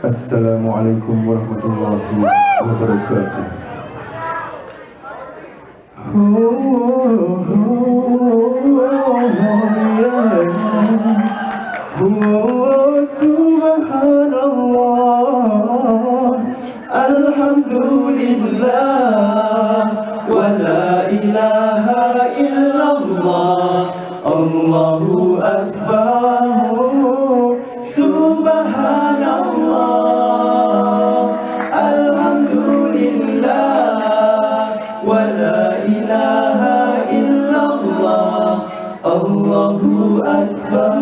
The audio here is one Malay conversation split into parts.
Assalamualaikum warahmatullahi wabarakatuh. Subhanallah, alhamdulillah, wa la ilaha illallah, Allahu akbar. Subhanallah, alhamdulillah, wa la ilaha illallah, Allahu akbar.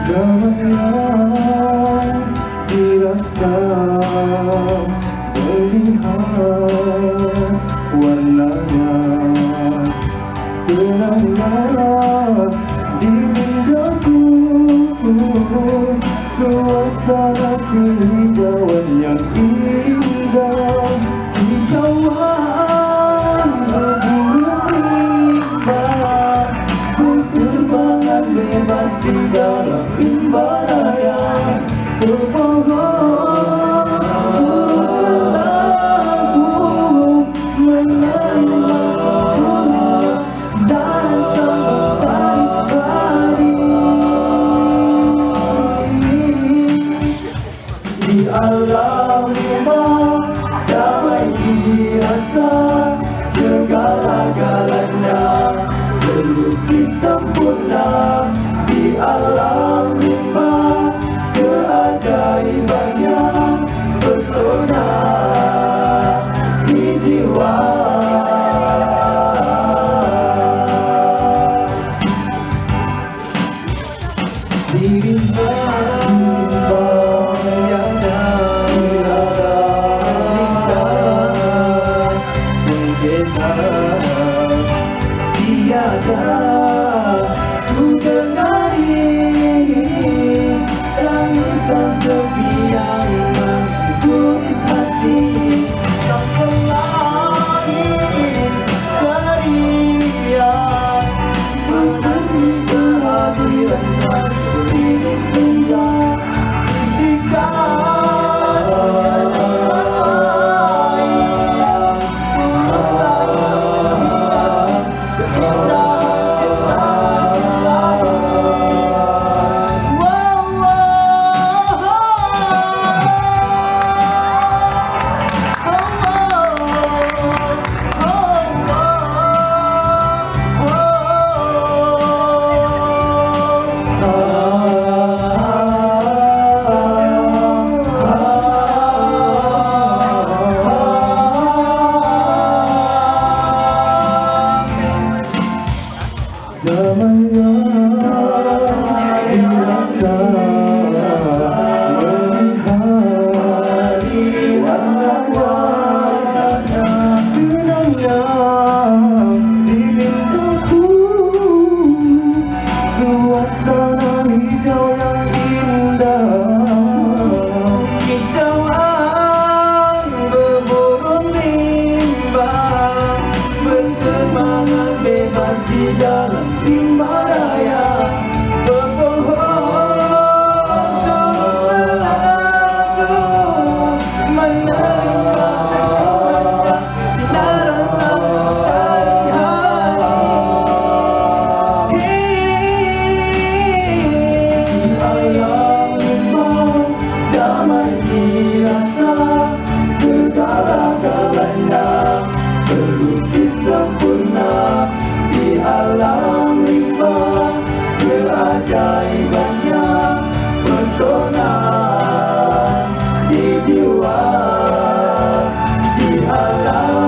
Janganlah dirasa melihat warnanya, tenanglah di mindaku suasana kehijauan yang indah, hijauan berburu indah, berterbangan bebas di dalam rimba raya, berbohong berlaku menerima dan sampai pagi. Di alam rumah damai dirasa, segala-galanya terlukis sempurna. Di alam rumah keajaibannya pesona di jiwa. Di rimba yang tiada indah, sengketa tiada ku dengari, tangisan sepi yang menggigit hati, tak lain teriak menanti kehadirannya ini senja. Ketika di dalam rimba raya, berbohong berlaku menerima segalanya, sinar sampai hari. Alam rimba damai dirasa, segala-galanya terlukis sempurna. Di alam rimba keajaibannya pesona di jiwa. Di alam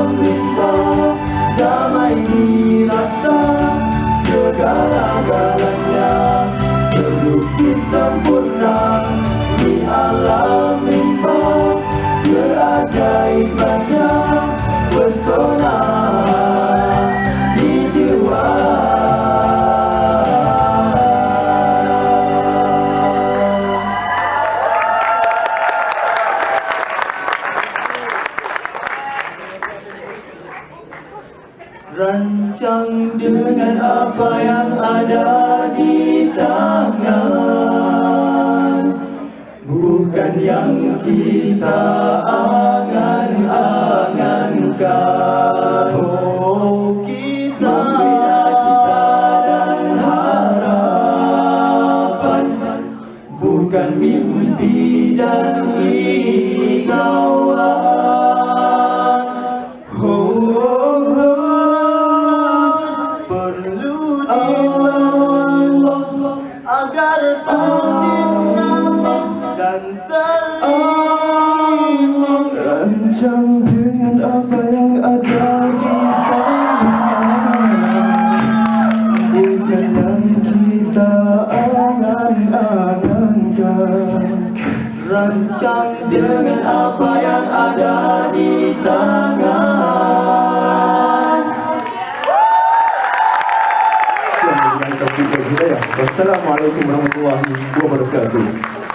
yang kita angan-angankan. Oh, kita membina cita dan harapan, bukan mimpi dan ingauan. Perlu dibangun agar terdinamik dan terlima. Rancang dengan apa yang ada di tangan, bukan yang kita angan-angankan. Rancang dengan apa yang ada di tangan. Wassalamualaikum warahmatullahi wabarakatuh.